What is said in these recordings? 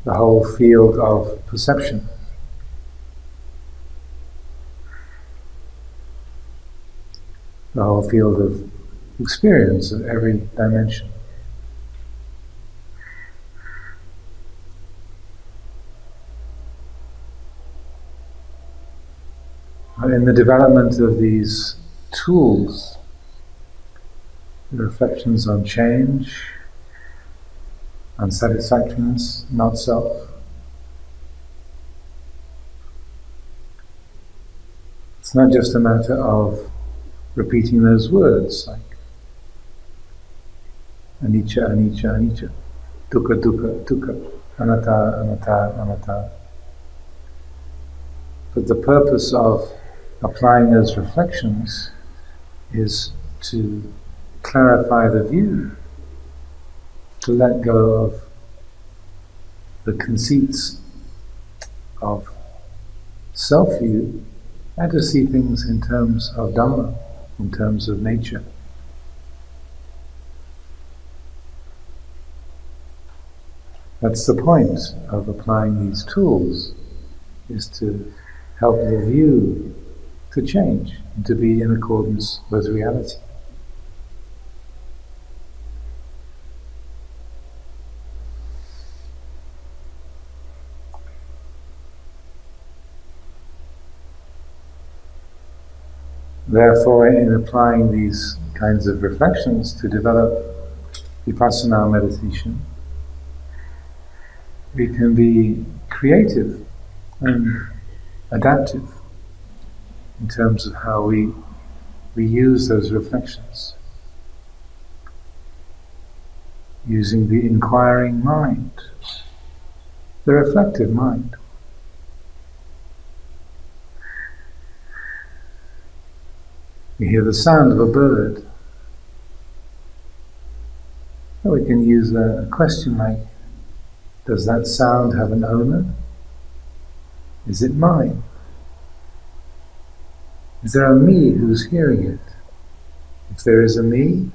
the whole field of perception. The whole field of experience at every dimension. In the development of these tools, the reflections on change, unsatisfactoriness, not self, it's not just a matter of repeating those words like anicca, anicca, anicca, dukkha, dukkha, dukkha, anatta, anatta, anatta. But the purpose of applying those reflections is to clarify the view, to let go of the conceits of self-view and to see things in terms of Dhamma, in terms of nature. That's the point of applying these tools, is to help the view to change and to be in accordance with reality. Therefore, in applying these kinds of reflections to develop vipassana meditation, we can be creative and adaptive in terms of how we use those reflections, using the inquiring mind, the reflective mind. We hear the sound of a bird. Or we can use a question like, does that sound have an owner? Is it mine? Is there a me who's hearing it? If there is a me,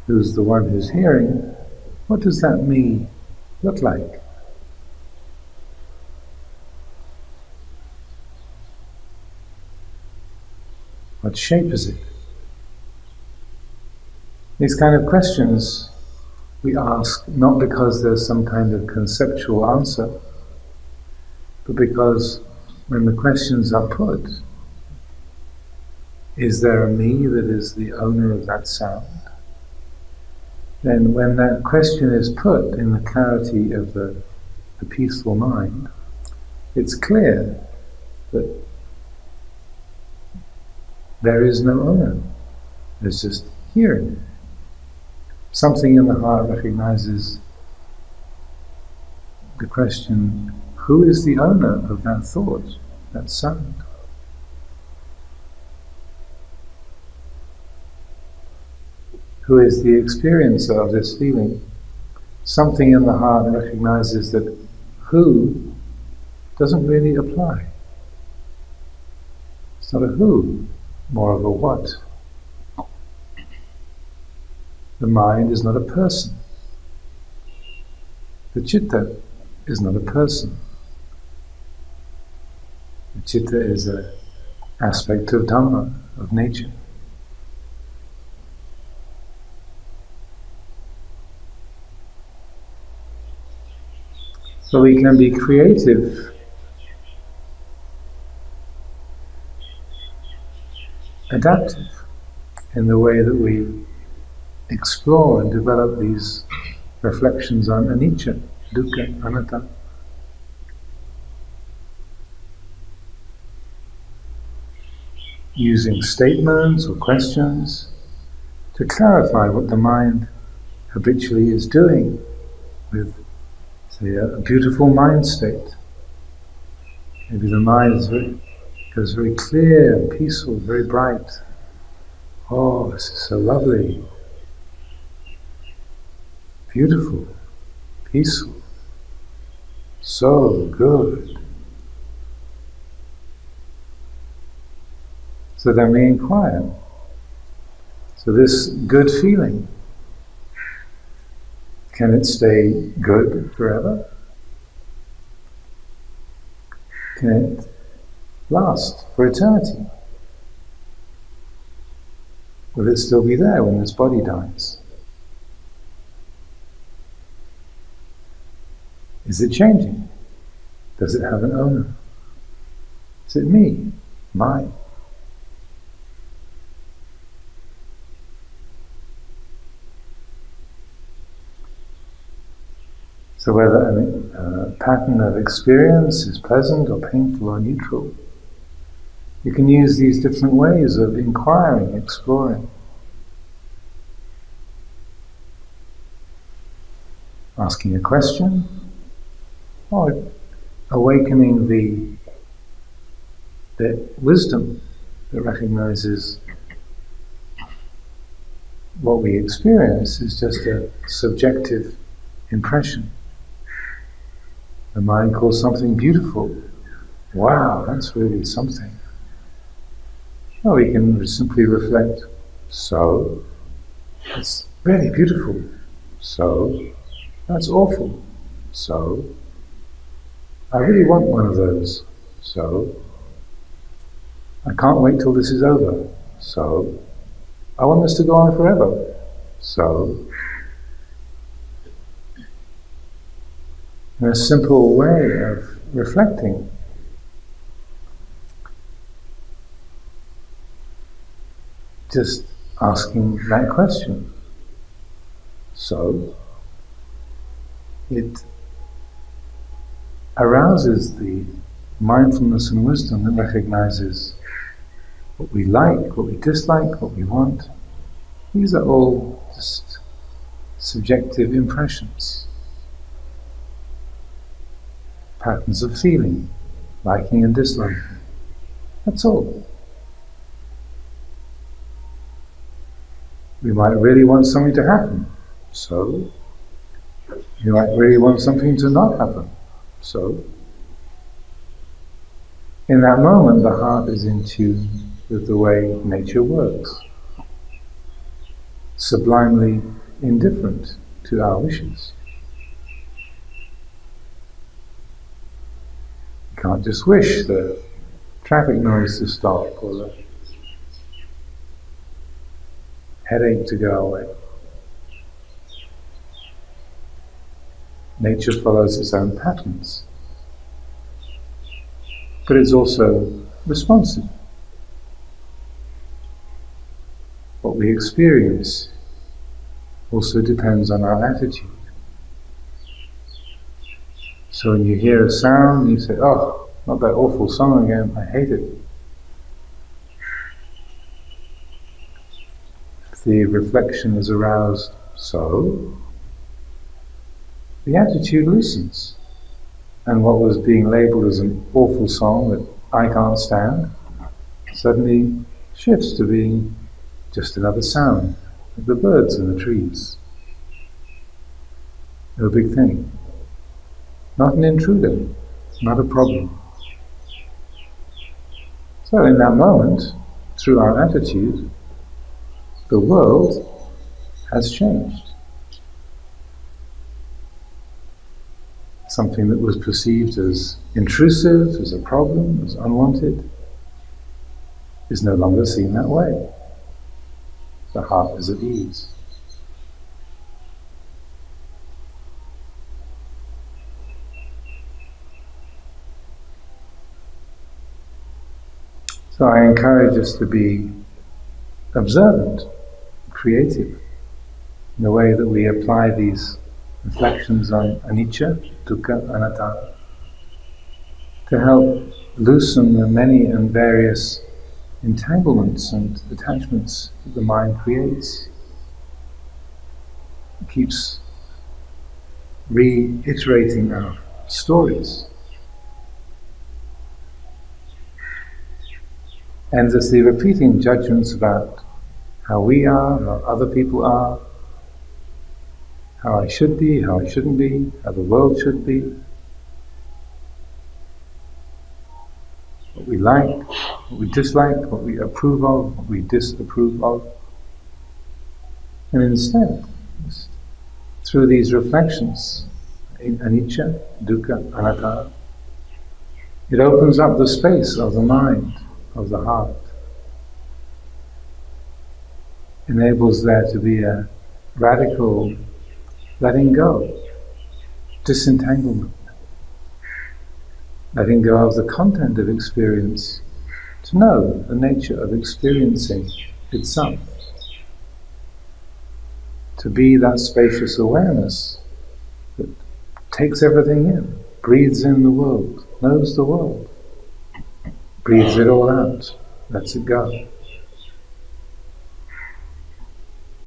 who's the one who's hearing, what does that me look like? What shape is it? These kind of questions we ask not because there's some kind of conceptual answer, but because when the questions are put, is there a me that is the owner of that sound? Then when that question is put in the clarity of the peaceful mind, it's clear that there is no owner. There's just hearing. Something in the heart recognizes the question, who is the owner of that thought, that sound? Who is the experiencer of this feeling? Something in the heart recognizes that who doesn't really apply. It's not a who, more of a what. The mind is not a person. The citta is not a person. The citta is an aspect of Dhamma, of nature. So we can be creative, adaptive in the way that we explore and develop these reflections on anicca, dukkha, anatta. Using statements or questions to clarify what the mind habitually is doing with, say, a beautiful mind state. Maybe the mind goes very clear and peaceful, very bright. Oh, this is so lovely. Beautiful, peaceful, so good. So then we inquire. So this good feeling, can it stay good forever? can it last for eternity? Will it still be there when this body dies? Is it changing? Does it have an owner? Is it me? Mine? So whether a pattern of experience is pleasant or painful or neutral, you can use these different ways of inquiring, exploring. Asking a question, or awakening the wisdom that recognizes what we experience is just a subjective impression. The mind calls something beautiful. Wow, that's really something. Or we can simply reflect, so, it's really beautiful. So, that's awful. So, I really want one of those. So, I can't wait till this is over. So, I want this to go on forever. So, in a simple way of reflecting, just asking that question. So, it arouses the mindfulness and wisdom that recognizes what we like, what we dislike, what we want. These are all just subjective impressions, patterns of feeling, liking and disliking. That's all. We might really want something to happen, so you might really want something to not happen. So, in that moment, the heart is in tune with the way nature works, sublimely indifferent to our wishes. You can't just wish the traffic noise to stop or the headache to go away. Nature follows its own patterns, but it's also responsive. What we experience also depends on our attitude. So when you hear a sound, you say, oh, not that awful song again, I hate it. If the reflection is aroused, so the attitude loosens, and what was being labelled as an awful song that I can't stand suddenly shifts to being just another sound, like the birds in the trees. No big thing. Not an intruder, not a problem. So in that moment, through our attitude, the world has changed. Something that was perceived as intrusive, as a problem, as unwanted, is no longer seen that way. The heart is at ease. So I encourage us to be observant, creative, in the way that we apply these reflections on anicca, dukkha, anatta, to help loosen the many and various entanglements and attachments that the mind creates. It keeps reiterating our stories. Endlessly repeating judgments about how we are, how other people are, how I should be, how I shouldn't be, how the world should be, what we like, what we dislike, what we approve of, what we disapprove of. And instead, just through these reflections in anicca, dukkha, anatta, It opens up the space of the mind, of the heart. Enables there to be a radical letting go, disentanglement. Letting go of the content of experience to know the nature of experiencing itself. To be that spacious awareness that takes everything in, breathes in the world, knows the world, breathes it all out, lets it go.